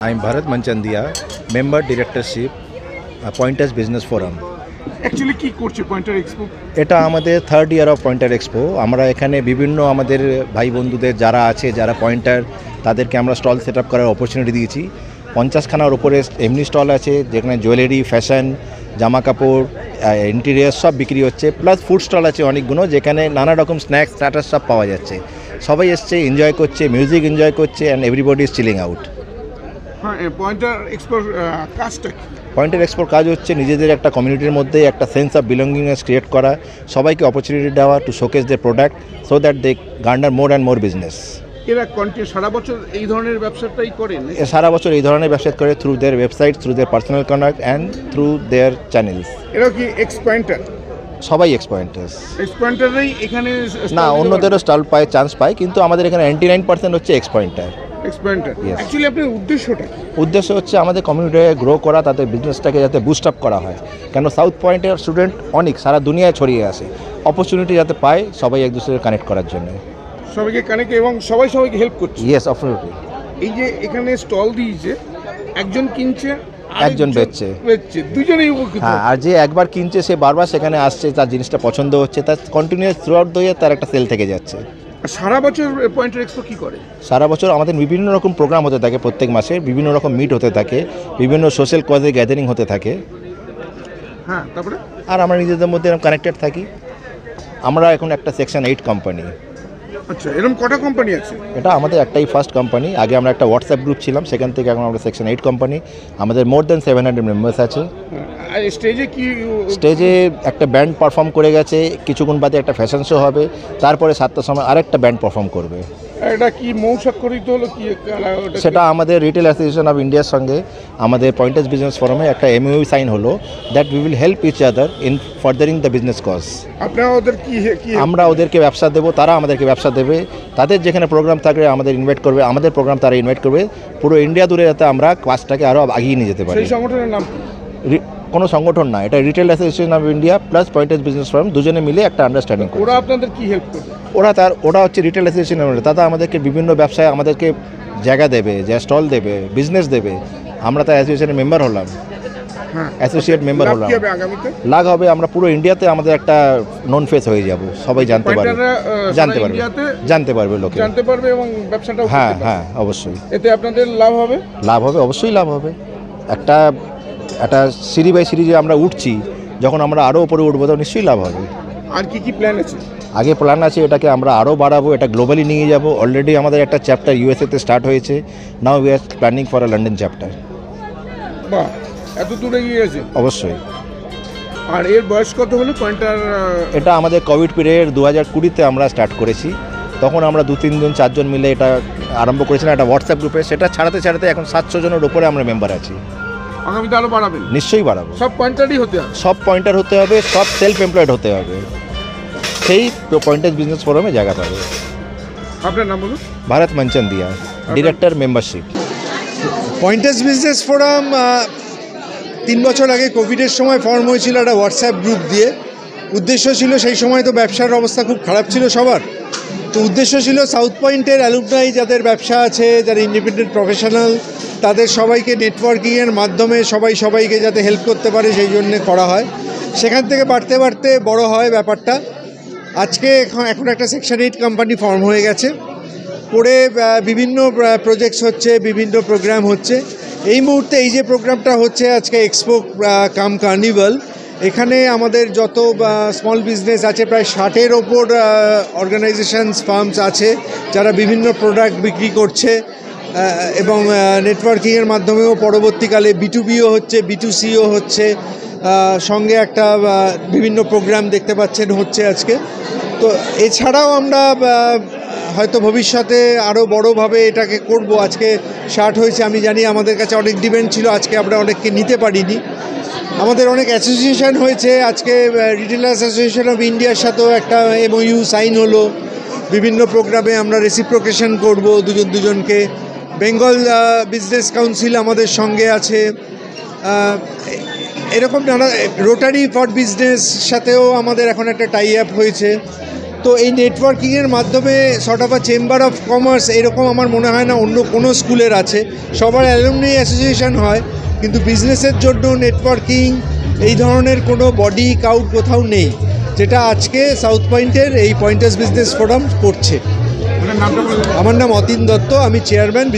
I'm Bharat Manchandia, member directorship, Pointers Business Forum. Actually কি করছে pointer expo? এটা আমাদের third year of pointer expo. আমরা এখানে বিভিন্ন আমাদের ভাই বন্ধুদের যারা আছে যারা পয়েন্টার তাদেরকে আমরা স্টল সেট আপ করার অপরচুনিটি দিয়েছি। 50খানার ওপরে এমনি স্টল আছে যেখানে জুয়েলারি, ফ্যাশন, জামা কাপড়, ইন্টেরিয়ার সব বিক্রি হচ্ছে, প্লাস ফুড স্টল আছে অনেকগুলো যেখানে নানা রকম স্ন্যাক্স স্টার্টার সব পাওয়া যাচ্ছে। সবাই এসছে, এনজয় করছে, মিউজিক এনজয় করছে, and everybody is chilling out. হ্যাঁ, পয়েন্টার এক্সপোর কাজটা কি? পয়েন্টার এক্সপোর কাজ হচ্ছে নিজেদের একটা কমিউনিটির মধ্যে একটা সেন্স অফ বিলঙ্গিংনেস ক্রিয়েট করা, সবাইকে অপরচুনিটি দেওয়া to showcase their product so that they garner more and more business. এরা কন্টিনিউ সারা বছর এই ধরনের ব্যবসাটাই করেন? সারা বছর এই ধরনের ব্যবসা করে through their website, through their personal contact and through there channels. এরা কি এক্সপয়েন্টার? সবাই এক্সপয়েন্টার্স। এক্সপয়েন্টারই এখানে না, অন্যদেরও স্টল পায়, চান্স পায়, কিন্তু আমাদের এখানে 99% হচ্ছে এক্সপয়েন্টার। এক্সপয়েন্টার Yes. অ্যাকচুয়ালি আপনার উদ্দেশ্যটা কি? উদ্দেশ্য হচ্ছে আমাদের কমিউনিটিকে গ্রো করা, তাদের বিজনেসটাকে যাতে বুস্ট আপ করা হয়। কেন সাউথ পয়েন্টের স্টুডেন্ট অনেক সারা দুনিয়ায় ছড়িয়ে আসে, অপরচুনিটি যাতে পায় সবাই এক দুসরে কানেক্ট করার জন্য। সবাইকে কানেক্ট এবং সবাইকে হেল্প করছে। ইয়েস, অবশ্যই। এই যে এখানে স্টল দিয়েছে, একজন কিনছে একজন বেচছে, দুজনেই উপকৃত। হ্যাঁ, আর যে একবার কিনছে সে বারবার সেখানে আসছে, তার জিনিসটা পছন্দ হচ্ছে, তার continuous through out the year তার একটা সেল থেকে যাচ্ছে। সারা বছর পয়েন্টার এক্সপো কি করে? সারা বছর আমাদের বিভিন্ন রকম প্রোগ্রাম হতে থাকে, প্রত্যেক মাসে বিভিন্ন রকম মিট হতে থাকে, বিভিন্ন সোশ্যাল কজে গ্যাদারিং হতে থাকে। হ্যাঁ, তারপরে আর আমরা নিজেদের মধ্যে এরকম কানেক্টেড থাকি। আমরা এখন একটা সেকশন 8 কোম্পানি। আচ্ছা, এরকম কটা কোম্পানি আছে? এটা আমাদের একটাই ফার্স্ট কোম্পানি। আগে আমরা একটা হোয়াটসঅ্যাপ গ্রুপ ছিলাম, সেখান থেকে এখন আমরা সেকশন 8 কোম্পানি। আমাদের মোর দ্যান 700 মেম্বার্স আছে। আর স্টেজে কি? স্টেজে একটা ব্যান্ড পারফর্ম করে গেছে, কিছুক্ষণ বাদে একটা ফ্যাশন শো হবে, তারপরে 7টার সময় আরেকটা ব্যান্ড পারফর্ম করবে। এটা কি মৌসাক্ষরিত হলো কি? সেটা আমাদের রিটেল অ্যাসোসিয়েশন অফ ইন্ডিয়ার সঙ্গে আমাদের পয়েন্টার্স বিজনেস ফোরামে একটা এমইউ সাইন হলো that we will help each other in furthering the business cause. আপনারা ওদের কি? আমরা ওদেরকে ব্যবসা দেবো, তারা আমাদেরকে ব্যবসা দেবে। তাদের যেখানে প্রোগ্রাম থাকবে আমাদের ইনভাইট করবে, আমাদের প্রোগ্রাম তারা ইনভাইট করবে। পুরো ইন্ডিয়া দূরে যাতে আমরা কাজটাকে আরও এগিয়ে নিয়ে যেতে পারি। সেই সংগঠনের নাম কোনো সংগঠন না, এটা retail association of India plus pointers business forum, দুজনে মিলে একটা আন্ডারস্ট্যান্ডিং। ওরা আপনাদের কি হেল্প করবে? ওরা হচ্ছে রিটেল অ্যাসোসিয়েশন, তারা আমাদেরকে বিভিন্ন ব্যবসায় আমাদেরকে জায়গা দেবে, যা স্টল দেবে, বিজনেস দেবে। আমরা তার অ্যাসোসিয়েশনের মেম্বার হলাম, অ্যাসোসিয়েট মেম্বার হলাম। লাভ হবে, আমরা পুরো ইন্ডিয়াতে আমাদের একটা নন ফেস হয়ে যাব, সবাই জানতে পারবে, জানতে পারবে লোকে, জানতে পারবে এবং ব্যবসাটা। হ্যাঁ হ্যাঁ, অবশ্যই। এতে আপনাদের লাভ হবে? লাভ হবে, অবশ্যই লাভ হবে। একটা সিঁড়ি বাই সিঁড়ি যে আমরা উঠছি, যখন আমরা আরও উপরে উঠবো তো নিশ্চয়ই লাভ হবে। আর কি প্ল্যান আছে? আগে প্ল্যান আছে এটাকে আমরা আরও বাড়াবো, এটা গ্লোবালি নিয়ে যাব। অলরেডি আমাদের একটা চ্যাপ্টার ইউএসএতে স্টার্ট হয়েছে, now we are planning for a London chapter. বাহ, এত দূরে গিয়ে গেছে। অবশ্যই। আর এর বয়স কত হলো পয়েন্টার? এটা আমাদের কোভিড পিরিয়ড 2020-তে আমরা স্টার্ট করেছি। তখন আমরা 2-3 জন 4 জন মিলে এটা আরম্ভ করেছিলাম একটা হোয়াটসঅ্যাপ গ্রুপে। সেটা ছাড়াতে এখন 700 জনের উপরে আমরা মেম্বার আছি। আগামীতে আরও বাড়াবেন? নিশ্চয়ই বাড়াবো। সব পয়েন্টারই হতে হবে? সব পয়েন্টার হতে হবে, সব সেলফ এমপ্লয়েড হতে হবে, সেই পয়েন্টার্স বিজনেস ফোরামে জায়গা পাবে। আপনার নাম বলুন? Bharat Manchandia, director membership. Pointers business forum 3 বছর আগে কোভিডের সময় ফর্ম হয়েছিল একটা হোয়াটসঅ্যাপ গ্রুপ দিয়ে। উদ্দেশ্য ছিল, সেই সময় তো ব্যবসার অবস্থা খুব খারাপ ছিল সবার, তো উদ্দেশ্য ছিল সাউথ পয়েন্টের অ্যালুমনাই যাদের ব্যবসা আছে, যারা ইন্ডিপেন্ডেন্ট প্রফেশনাল, তাদের সবাইকে নেটওয়ার্কিংয়ের মাধ্যমে সবাইকে যাতে হেল্প করতে পারে সেই জন্যে করা হয়। সেখান থেকে বাড়তে বড় হয় ব্যাপারটা। আজকে এখন একটা সেকশন 8 কোম্পানি ফর্ম হয়ে গেছে, করে বিভিন্ন প্রজেক্টস হচ্ছে, বিভিন্ন প্রোগ্রাম হচ্ছে। এই মুহূর্তে এই যে প্রোগ্রামটা হচ্ছে আজকে এক্সপো কাম কার্নিভাল, এখানে আমাদের যত স্মল বিজনেস আছে প্রায় 60-এর ওপর অর্গানাইজেশনস, ফার্মস আছে যারা বিভিন্ন প্রোডাক্ট বিক্রি করছে, এবং নেটওয়ার্কিংয়ের মাধ্যমেও পরবর্তীকালে B2Bও হচ্ছে, B2Cও হচ্ছে, সঙ্গে একটা বিভিন্ন প্রোগ্রাম দেখতে পাচ্ছেন হচ্ছে আজকে। তো এছাড়াও আমরা হয়তো ভবিষ্যতে আরও বড়োভাবে এটাকে করব। আজকে স্টার্ট হয়েছে, আমি জানি আমাদের কাছে অনেক ডিমান্ড ছিল, আজকে আমরা অনেককে নিতে পারিনি। আমাদের অনেক অ্যাসোসিয়েশন হয়েছে, আজকে রিটেলার্স অ্যাসোসিয়েশন অফ ইন্ডিয়ার সাথেও একটা MOU সাইন হলো। বিভিন্ন প্রোগ্রামে আমরা রেসিপ্রোকেশন করব দুজনকে। বেঙ্গল বিজনেস কাউন্সিল আমাদের সঙ্গে আছে। এরকম নানা, রোটারি ফর বিজনেস সাথেও আমাদের এখন একটা টাই আপ হয়েছে। তো এই নেটওয়ার্কিংয়ের মাধ্যমে sort of a chamber of commerce এরকম আমার মনে হয় না অন্য কোনো স্কুলের আছে। সবার অ্যালুমনি অ্যাসোসিয়েশন হয়, কিন্তু বিজনেসের জন্য নেটওয়ার্কিং এই ধরনের কোনো বডি কাউট কোথাও নেই, যেটা আজকে সাউথ পয়েন্টের এই পয়েন্টার্স বিজনেস ফোরাম করছে। আমার নাম অতীন দত্ত, আমি চেয়ারম্যান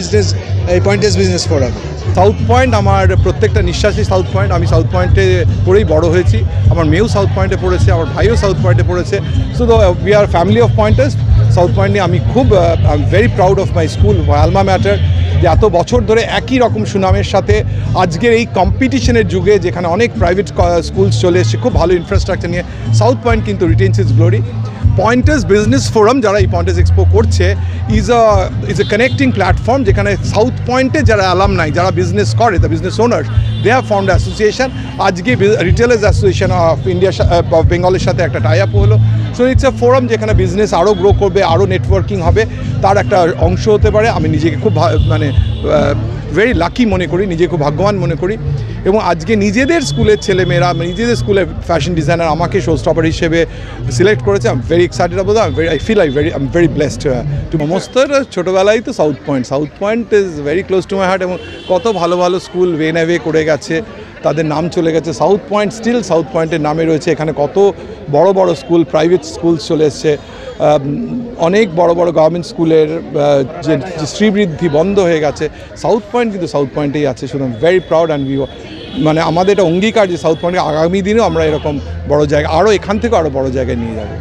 এই pointers business forum. South point আমার প্রত্যেকটা নিঃশ্বাসই সাউথ পয়েন্ট। আমি সাউথ পয়েন্টে পড়েই বড় হয়েছি, আমার মেয়েও সাউথ পয়েন্টে পড়েছে, আমার ভাইও সাউথ পয়েন্টে পড়েছে। So we are family of pointers. South point নিয়ে আমি খুব I am very proud of my school Alma matter, যে এত বছর ধরে একই রকম সুনামের সাথে আজকের এই কম্পিটিশনের যুগে যেখানে অনেক প্রাইভেট স্কুলস চলে এসছে খুব ভালো ইনফ্রাস্ট্রাকচার নিয়ে, সাউথ পয়েন্ট কিন্তু retains its glory. Pointers business forum যারা এই পয়েন্টার্স এক্সপো করছে ইজ এ কানেক্টিং প্ল্যাটফর্ম, যেখানে সাউথ পয়েন্টে যারা অ্যালামনাই, যারা বিজনেস করে, the business owners, they have formed association. আজকে রিটেলার্স অ্যাসোসিয়েশন অফ ইন্ডিয়া বেঙ্গলের সাথে একটা টাই আপ হলো। সো ইটস এ ফোরাম যেখানে বিজনেস আরও গ্রো করবে, আরও নেটওয়ার্কিং হবে, তার একটা অংশ হতে পারে। আমি নিজেকে খুব ভেরি লাকি মনে করি, নিজে খুব ভাগ্যবান মনে করি। এবং আজকে নিজেদের স্কুলের ছেলেমেয়েরা, নিজেদের স্কুলের ফ্যাশন ডিজাইনার আমাকে শো স্টপার হিসেবে সিলেক্ট করেছে। I am very excited about that. I feel I am very blessed to সমস্ত ছোটোবেলায় তো South Point is very close to my heart. এবং কত ভালো ভালো স্কুল ওয়ে করে গেছে, তাদের নাম চলে গেছে। সাউথ পয়েন্ট স্টিল সাউথ পয়েন্টের নামে রয়েছে। এখানে কত বড় বড় স্কুল, প্রাইভেট স্কুল চলে এসছে, অনেক বড় বড় গভর্নমেন্ট স্কুলের যে শ্রীবৃদ্ধি বন্ধ হয়ে গেছে, সাউথ পয়েন্ট কিন্তু সাউথ পয়েন্টেই আছে। শুধু ভেরি প্রাউড অ্যান্ড আমাদের এটা অঙ্গীকার যে সাউথ পয়েন্টে আগামী দিনেও আমরা এরকম বড় জায়গা, আরও এখান থেকে আরও বড় জায়গায় নিয়ে যাবো।